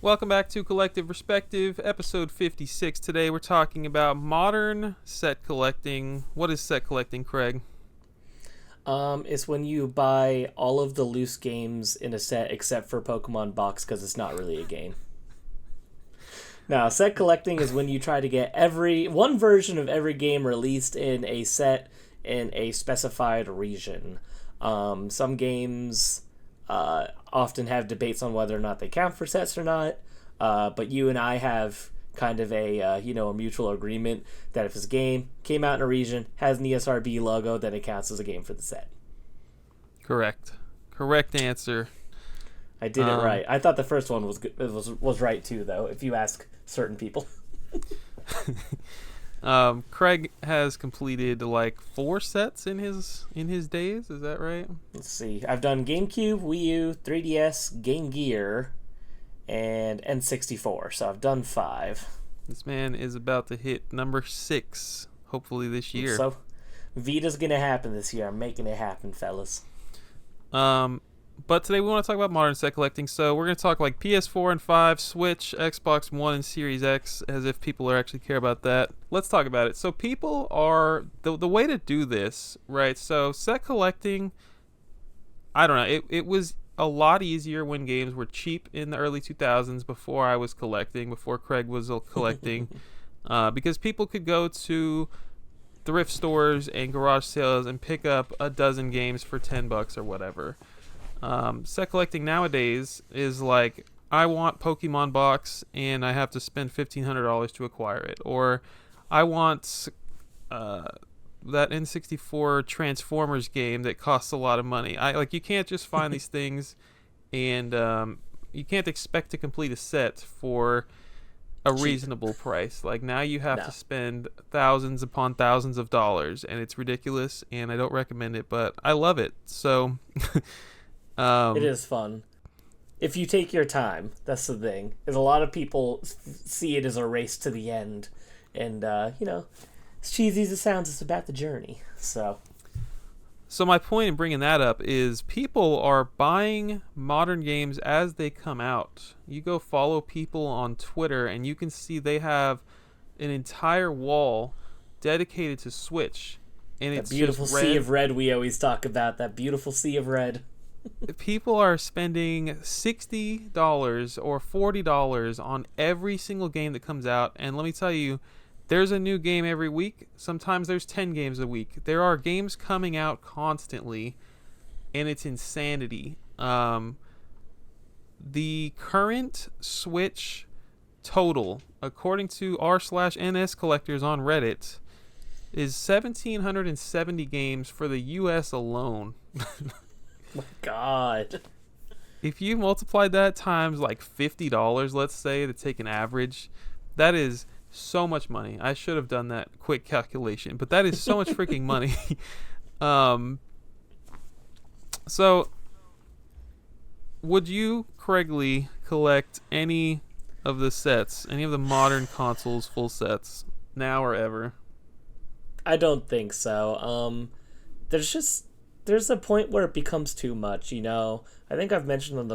Welcome back to Collective Perspective, episode 56. Today we're talking about modern set collecting. What is set collecting, Craig? It's when you buy all of the loose games in a set except for Pokemon Box because it's not really a game. Now, set collecting is when you try to get one version of every game released in a set in a specified region. Some games often have debates on whether or not they count for sets or not, but you and I have kind of a mutual agreement that if this game came out in a region, has an ESRB logo, then it counts as a game for the set. Correct answer. I did it right. I thought the first one was good, was right too, though. If you ask certain people. Craig has completed like 4 sets in his days. Is that right? Let's see. I've done GameCube, Wii U, 3DS, Game Gear, and N64. So I've done 5. This man is about to hit number 6, hopefully this year. So Vita's gonna happen this year. I'm making it happen, fellas. But today we want to talk about modern set collecting. So we're going to talk like PS4 and 5, Switch, Xbox One, and Series X, as if people actually care about that. Let's talk about it. So people are the way to do this, right? So set collecting, I don't know. It was a lot easier when games were cheap in the early 2000s before I was collecting, before Craig was collecting, because people could go to thrift stores and garage sales and pick up a dozen games for $10 or whatever. Set collecting nowadays is like, I want Pokemon Box and I have to spend $1,500 to acquire it, or I want that N64 Transformers game that costs a lot of money. You can't just find these things, and you can't expect to complete a set for a reasonable price. Like, now you have to spend thousands upon thousands of dollars, and it's ridiculous, and I don't recommend it, but I love it. So it is fun if you take your time. That's the thing, is a lot of people see it as a race to the end, and as cheesy as it sounds, it's about the journey. So my point in bringing that up is people are buying modern games as they come out. You go follow people on Twitter and you can see they have an entire wall dedicated to Switch, and that it's beautiful sea of red we always talk about. That beautiful sea of red. People are spending $60 or $40 on every single game that comes out, and let me tell you, there's a new game every week. Sometimes there's 10 games a week. There are games coming out constantly, and it's insanity. The current Switch total, according to r/NS collectors on Reddit, is 1,770 games for the US alone. My God. If you multiplied that times like $50, let's say, to take an average, that is so much money. I should have done that quick calculation, but that is so much freaking money. So would you, Craig Lee, collect any of the sets, any of the modern consoles full sets, now or ever? I don't think so. There's a point where it becomes too much, I think I've mentioned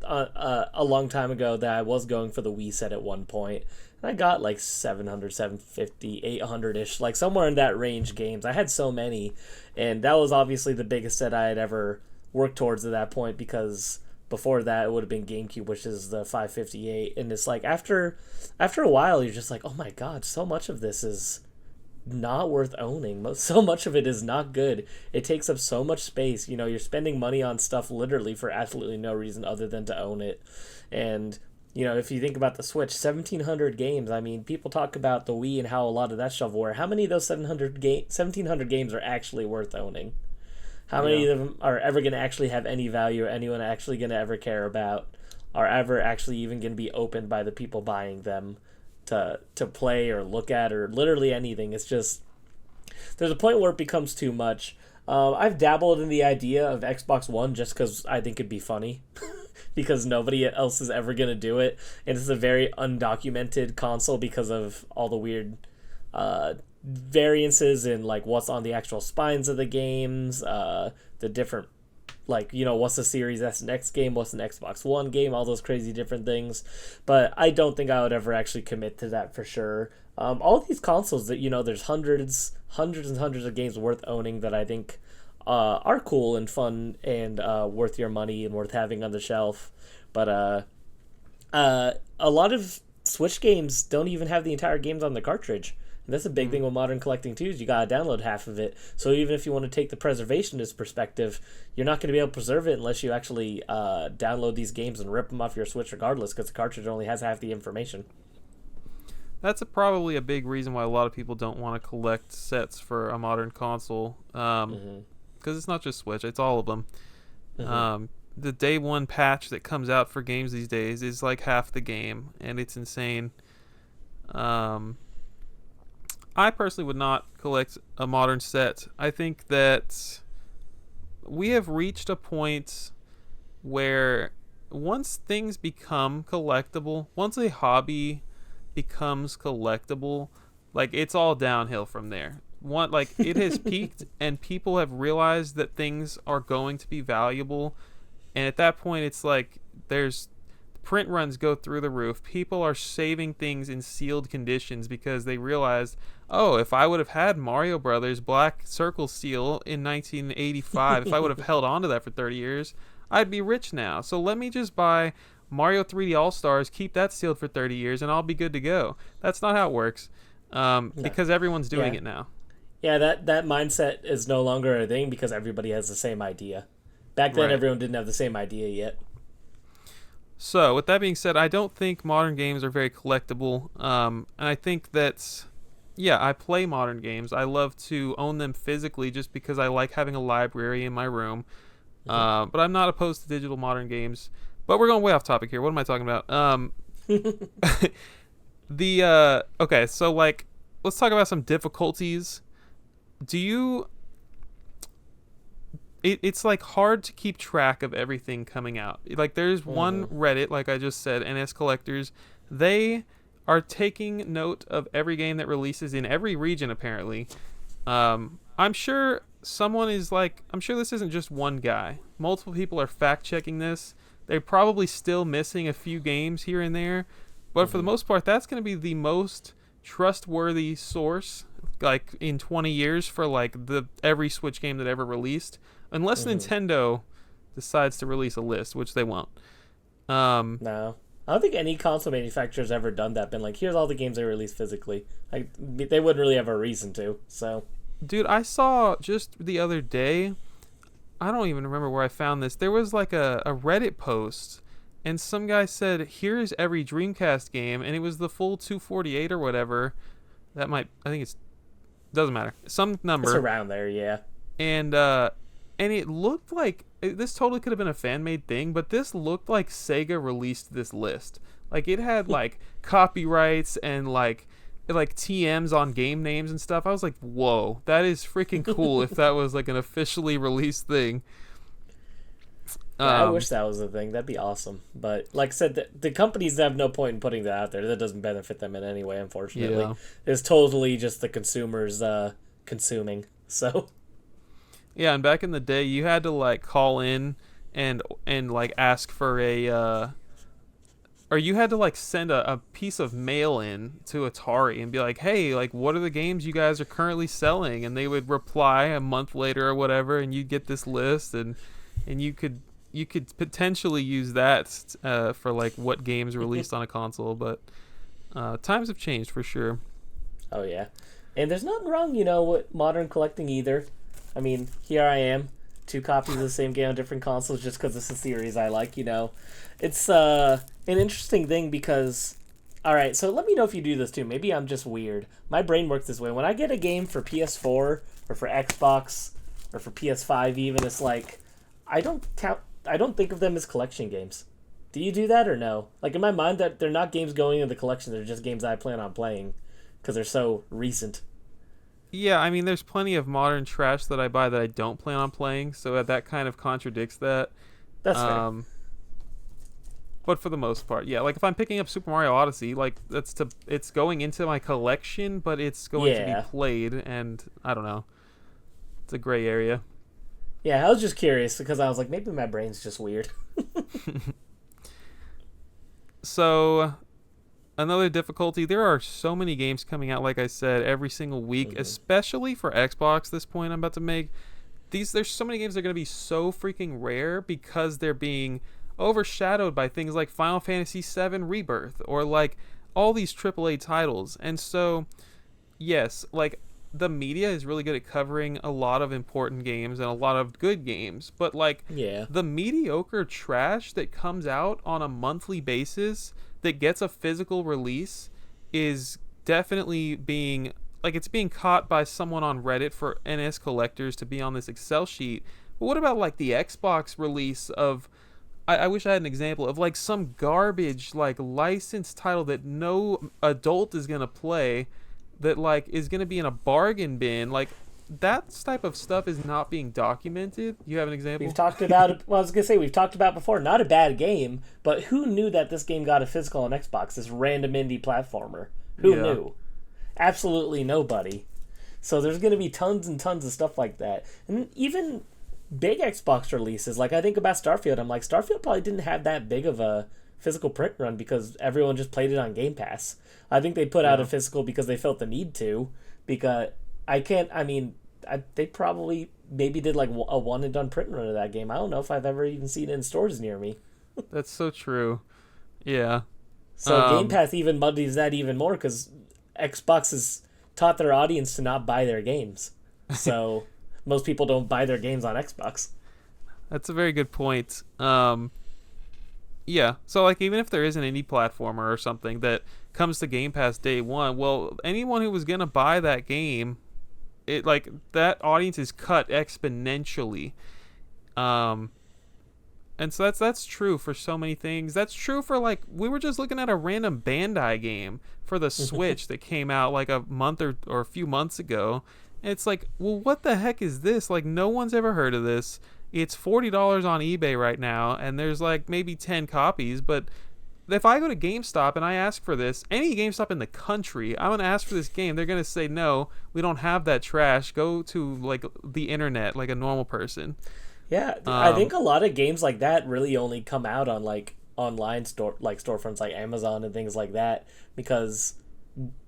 a long time ago that I was going for the Wii set at one point, and I got like 700, 750, 800-ish, like somewhere in that range games. I had so many, and that was obviously the biggest set I had ever worked towards at that point, because before that it would have been GameCube, which is the 558, and it's like after a while you're just like, oh my God, so much of this is not worth owning. So much of it is not good. It takes up so much space. You're spending money on stuff literally for absolutely no reason other than to own it. And if you think about the Switch, 1,700 games. I mean, people talk about the Wii and how a lot of that shovelware. How many of those 1,700 games are actually worth owning? How many of them are ever going to actually have any value, or anyone actually going to ever care about, are ever actually even going to be opened by the people buying them to play or look at, or literally anything? It's just, there's a point where it becomes too much. I've dabbled in the idea of Xbox One just because I think it'd be funny. Because nobody else is ever going to do it. And it's a very undocumented console because of all the weird variances in like what's on the actual spines of the games, the different like, what's the Series S next game, what's an Xbox One game, all those crazy different things. But I don't think I would ever actually commit to that for sure. All these consoles that, there's hundreds and hundreds of games worth owning that I think are cool and fun and worth your money and worth having on the shelf. But a lot of Switch games don't even have the entire games on the cartridge. And that's a big thing with modern collecting too, is you gotta download half of it. So even if you want to take the preservationist perspective, you're not going to be able to preserve it unless you actually download these games and rip them off your Switch regardless, because the cartridge only has half the information. That's probably a big reason why a lot of people don't want to collect sets for a modern console. Because it's not just Switch, it's all of them. The day one patch that comes out for games these days is like half the game, and it's insane. I personally would not collect a modern set. I think that we have reached a point where once things become collectible, once a hobby becomes collectible, like it's all downhill from there. It has peaked, and people have realized that things are going to be valuable, and at that point it's like there's print runs go through the roof. People are saving things in sealed conditions because they realized, oh, if I would have had Mario Brothers Black Circle seal in 1985, if I would have held on to that for 30 years, I'd be rich now. So let me just buy Mario 3D All-Stars, keep that sealed for 30 years, and I'll be good to go. That's not how it works, because everyone's doing it now. Yeah, that mindset is no longer a thing because everybody has the same idea. Back then, everyone didn't have the same idea yet. So, with that being said, I don't think modern games are very collectible. And I think that, I play modern games. I love to own them physically just because I like having a library in my room. But I'm not opposed to digital modern games. But we're going way off topic here. What am I talking about? Okay, so, let's talk about some difficulties. It's like hard to keep track of everything coming out. Like there's one Reddit, like I just said, NS Collectors. They are taking note of every game that releases in every region apparently. I'm sure I'm sure this isn't just one guy. Multiple people are fact checking this. They're probably still missing a few games here and there, but for the most part that's going to be the most trustworthy source like in 20 years for like the every Switch game that ever released. Unless Nintendo decides to release a list, which they won't. No. I don't think any console manufacturer's ever done that. Been like, here's all the games they released physically. They wouldn't really have a reason to, so. Dude, I saw just the other day, I don't even remember where I found this. There was like a Reddit post, and some guy said, here's every Dreamcast game, and it was the full 248 or whatever. Doesn't matter. Some number. It's around there, yeah. And it looked like this totally could have been a fan-made thing, but this looked like Sega released this list. Like it had like copyrights and like TMs on game names and stuff. I was like, whoa, that is freaking cool if that was like an officially released thing. Yeah, I wish that was a thing. That'd be awesome. But like I said, the companies have no point in putting that out there. That doesn't benefit them in any way, unfortunately. Yeah. It's totally just the consumers consuming. So. Yeah, and back in the day, you had to like call in and like ask for or you had to like send a piece of mail in to Atari and be like, hey, like what are the games you guys are currently selling? And they would reply a month later or whatever, and you'd get this list, and you could potentially use that for like what games released on a console. But times have changed for sure. Oh yeah, and there's nothing wrong, with modern collecting either. I mean, here I am, 2 copies of the same game on different consoles just because it's a series I like, It's an interesting thing because, alright, so let me know if you do this too. Maybe I'm just weird. My brain works this way. When I get a game for PS4 or for Xbox or for PS5 even, it's like, I don't think of them as collection games. Do you do that or no? Like in my mind, that they're not games going in the collection, they're just games I plan on playing because they're so recent. Yeah, I mean, there's plenty of modern trash that I buy that I don't plan on playing, so that kind of contradicts that. That's fair. But for the most part, yeah. Like if I'm picking up Super Mario Odyssey, like it's going into my collection, but it's going to be played, and I don't know. It's a gray area. Yeah, I was just curious because I was like, maybe my brain's just weird. So another difficulty, there are so many games coming out, like I said, every single week, Mm-hmm. especially for Xbox. This point I'm about to make, there's so many games that are going to be so freaking rare because they're being overshadowed by things like Final Fantasy VII Rebirth or like all these AAA titles. And so yes, like the media is really good at covering a lot of important games and a lot of good games, but like Yeah. the mediocre trash that comes out on a monthly basis that gets a physical release is definitely being like it's being caught by someone on Reddit for NS collectors to be on this Excel sheet. But what about like the Xbox release of I wish I had an example of like some garbage like licensed title that no adult is gonna play that like is gonna be in a bargain bin. Like that type of stuff is not being documented. You have an example? We've talked about it. Well, I was gonna say we've talked about before. Not a bad game, but who knew that this game got a physical on Xbox? This random indie platformer. Who Yeah. knew? Absolutely nobody. So there's gonna be tons and tons of stuff like that, and even big Xbox releases. Like I think about Starfield. I'm like Starfield probably didn't have that big of a physical print run because everyone just played it on Game Pass. I think they put out a Yeah. physical because they felt the need to. Because I can't. I mean, they probably maybe did like a one and done print run of that game. I don't know if I've ever even seen it in stores near me. That's so true. Yeah. So Game Um, Pass even muddies that even more because Xbox has taught their audience to not buy their games. So most people don't buy their games on Xbox. that's a very good point. Yeah. So like even if there is an indie platformer or something that comes to Game Pass day one, well, anyone who was gonna buy that game, it like that audience is cut exponentially. Um, and so that's true for so many things. That's true for like we were just looking at a random Bandai game for the Switch that came out like a month or a few months ago. And it's like, well, what the heck is this? Like no one's ever heard of this. It's $40 on eBay right now, and there's like maybe 10 copies. But if I go to GameStop and I ask for this, any GameStop in the country, I'm gonna ask for this game. They're gonna say no, we don't have that trash. Go to like the internet, like a normal person. Yeah, I Um, think a lot of games like that really only come out on like online storefronts like Amazon and things like that because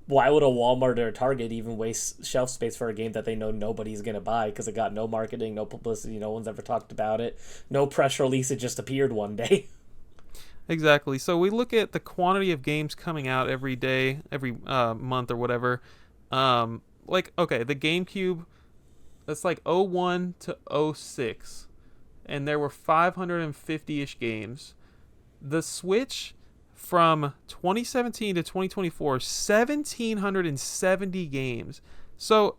why would a Walmart or a Target even waste shelf space for a game that they know nobody's gonna buy because it got no marketing, no publicity, no one's ever talked about it, no press release, it just appeared one day. Exactly. So we look at the quantity of games coming out every day, every month or whatever. Like okay, the GameCube, that's like '01 to '06, and there were 550-ish games. The Switch from 2017 to 2024, 1,770 games. So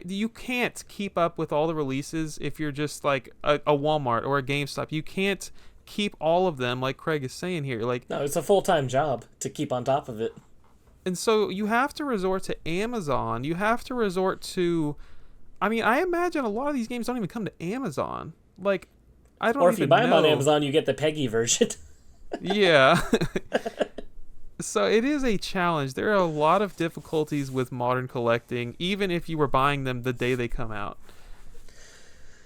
you can't keep up with all the releases if you're just like a Walmart or a GameStop. You can't keep all of them like Craig is saying here. Like, No, it's a full-time job to keep on top of it. and so you have to resort to Amazon. You have to resort to. I mean, I imagine a lot of these games don't even come to Amazon. Like, I don't Or if you even buy them on know. Amazon, you get the Peggy version. Yeah. So it is a challenge. There are a lot of difficulties with modern collecting, even if you were buying them the day they come out.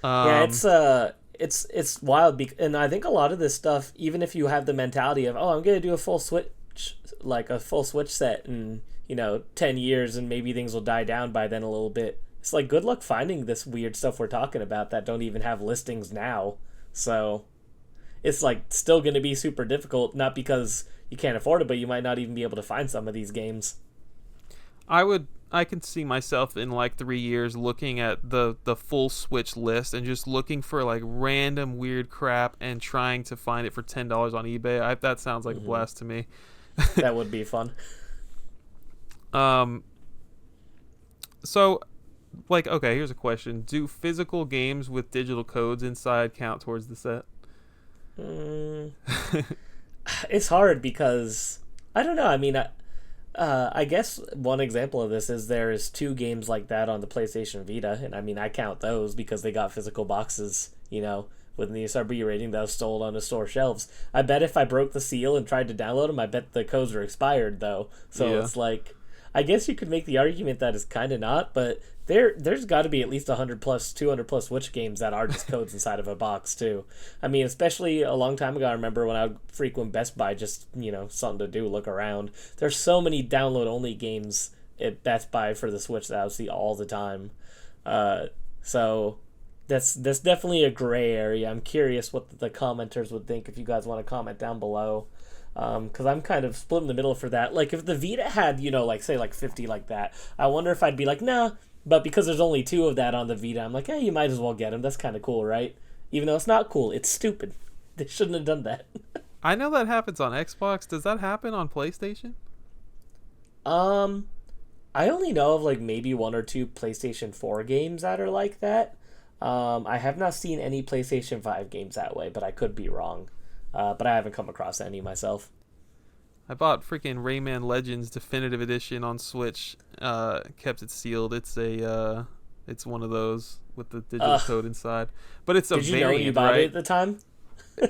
Yeah, it's wild, and I think a lot of this stuff, even if you have the mentality of, oh, I'm gonna do a full Switch, like a full Switch set in 10 years, and maybe things will die down by then a little bit. It's like good luck finding this weird stuff we're talking about that don't even have listings now. So it's like still gonna be super difficult, not because you can't afford it, but you might not even be able to find some of these games. I can see myself in like 3 years looking at the full Switch list and just looking for like random weird crap and trying to find it for $10 on eBay. That sounds like a blast to me. That would be fun. So like okay, here's a question: do physical games with digital codes inside count towards the set? Mm, it's hard because I don't know. I mean, I guess one example of this is there is two games like that on the PlayStation Vita, and I mean I count those because they got physical boxes, with the SRB rating that was sold on the store shelves. I bet if I broke the seal and tried to download them, I bet the codes are expired though. So Yeah. it's like, I guess you could make the argument that it's kind of not, but there's got to be at least 100 plus, 200 plus Switch games that are just codes inside of a box too. I mean, especially a long time ago, I remember when I would frequent Best Buy, just something to do, look around. There's so many download only games at Best Buy for the Switch that I would see all the time. So that's definitely a gray area. I'm curious what the commenters would think if you guys want to comment down below. Because I'm kind of split in the middle for that. Like, if the Vita had, like, say, like 50 like that, I wonder if I'd be like, nah. But because there's only 2 of that on the Vita, I'm like, hey, you might as well get them. That's kind of cool, right? Even though it's not cool. It's stupid. They shouldn't have done that. I know that happens on Xbox. Does that happen on PlayStation? I only know of, like, maybe 1 or 2 PlayStation 4 games that are like that. I have not seen any PlayStation 5 games that way, but I could be wrong. But I haven't come across any myself. I bought freaking Rayman Legends Definitive Edition on Switch. Kept it sealed. It's one of those with the digital code inside. But it's a variant, did you know you bought right? it at the time?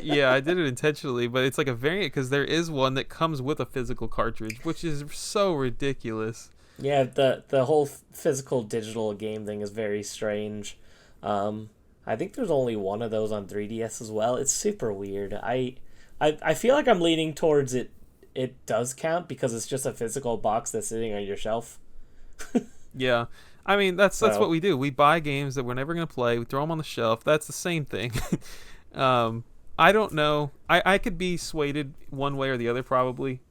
Yeah, I did it intentionally, but it's like a variant because there is one that comes with a physical cartridge, which is so ridiculous. Yeah, the whole physical digital game thing is very strange. I think there's only one of those on 3DS as well. It's super weird. I feel like I'm leaning towards it. It does count because it's just a physical box that's sitting on your shelf. Yeah. I mean, that's what we do. We buy games that we're never going to play. We throw them on the shelf. That's the same thing. I don't know. I could be swayed one way or the other, probably.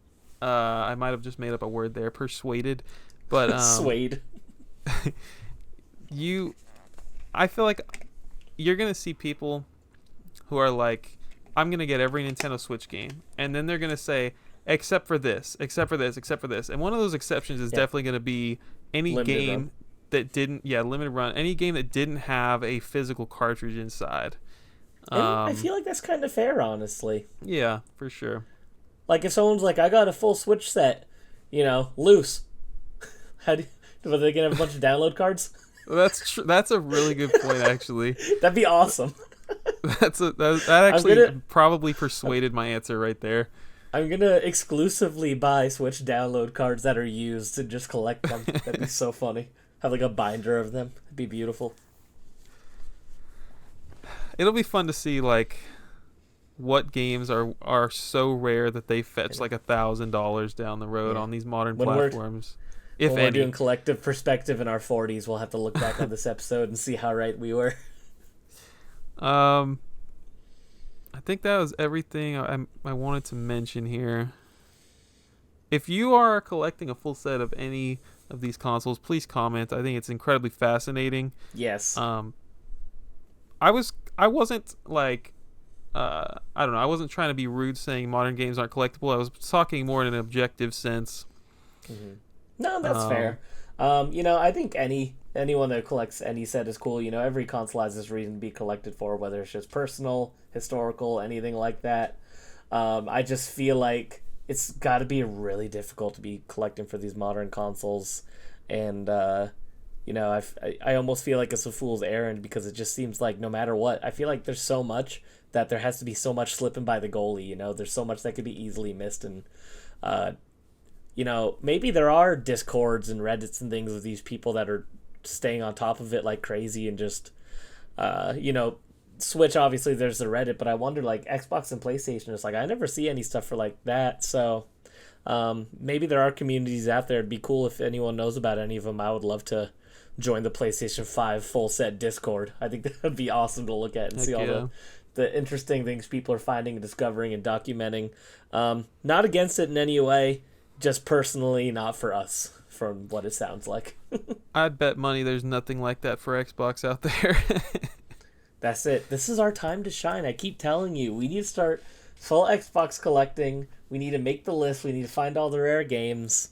I might have just made up a word there. Persuaded. But swayed. I feel like you're going to see people who are like, I'm going to get every Nintendo Switch game. And then they're going to say, except for this, except for this, except for this. And one of those exceptions is definitely going to be any limited game run. that didn't, limited run, any game that didn't have a physical cartridge inside. And I feel like that's kind of fair, honestly. Yeah, for sure. Like, if someone's like, I got a full Switch set, loose. Are they going to have a bunch of download cards? That's true. That's a really good point, actually. That'd be awesome. That actually probably persuaded my answer right there. I'm gonna exclusively buy Switch download cards that are used and just collect them. That'd be so funny. Have like a binder of them. It'd be beautiful. It'll be fun to see like what games are so rare that they fetch like $1,000 down the road on these modern platforms. When we're doing collective perspective in our 40s, we'll have to look back on this episode and see how right we were. I think that was everything I wanted to mention here. If you are collecting a full set of any of these consoles, please comment. I think it's incredibly fascinating. Yes. I wasn't like I don't know. I wasn't trying to be rude saying modern games aren't collectible. I was talking more in an objective sense. Mm-hmm. No, that's fair. I think anyone that collects any set is cool. Every console has this reason to be collected for, whether it's just personal, historical, anything like that. I just feel like it's got to be really difficult to be collecting for these modern consoles, and I almost feel like it's a fool's errand because it just seems like no matter what, I feel like there's so much that there has to be so much slipping by the goalie. There's so much that could be easily missed, and maybe there are Discords and Reddits and things of these people that are staying on top of it like crazy and just, Switch, obviously there's the Reddit, but I wonder like Xbox and PlayStation, it's like I never see any stuff for like that. So maybe there are communities out there. It'd be cool if anyone knows about any of them. I would love to join the PlayStation 5 full set Discord. I think that would be awesome to look at and see all the interesting things people are finding and discovering and documenting. Not against it in any way. Just personally, not for us, from what it sounds like. I'd bet money there's nothing like that for Xbox out there. That's it. This is our time to shine. I keep telling you, we need to start full Xbox collecting. We need to make the list. We need to find all the rare games.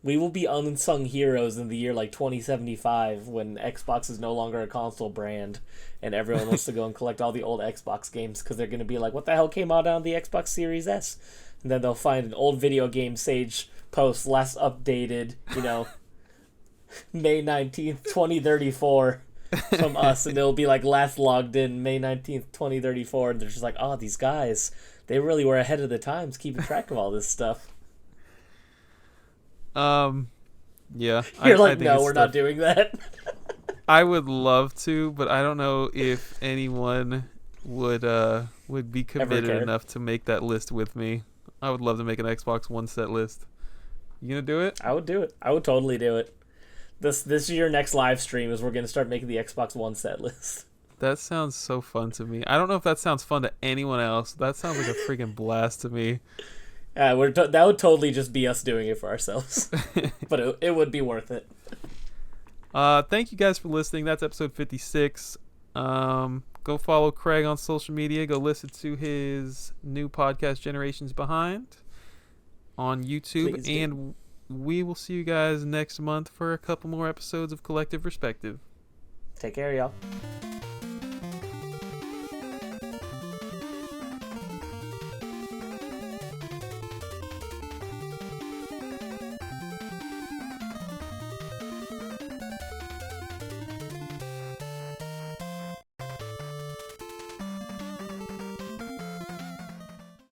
We will be unsung heroes in the year like 2075 when Xbox is no longer a console brand and everyone wants to go and collect all the old Xbox games because they're going to be like, what the hell came out on the Xbox Series S? And then they'll find an old video game Sage post, last updated, May 19th, 2034 from us. And it'll be like last logged in May 19th, 2034. And they're just like, oh, these guys, they really were ahead of the times keeping track of all this stuff. Yeah. You're like, no, we're not doing that. I would love to, but I don't know if anyone would be committed care. enough to make that list with me. I would love to make an Xbox One set list. You gonna do it? I would do it. I would totally do it. This is your next live stream. Is we're gonna start making the Xbox One set list. That sounds so fun to me. I don't know if that sounds fun to anyone else. That sounds like a freaking blast to me. That would totally just be us doing it for ourselves, but it would be worth it. Thank you guys for listening. That's episode 56. Go follow Craig on social media. Go listen to his new podcast, Generations Behind, on YouTube. And we will see you guys next month for a couple more episodes of Collective Perspective. Take care, y'all.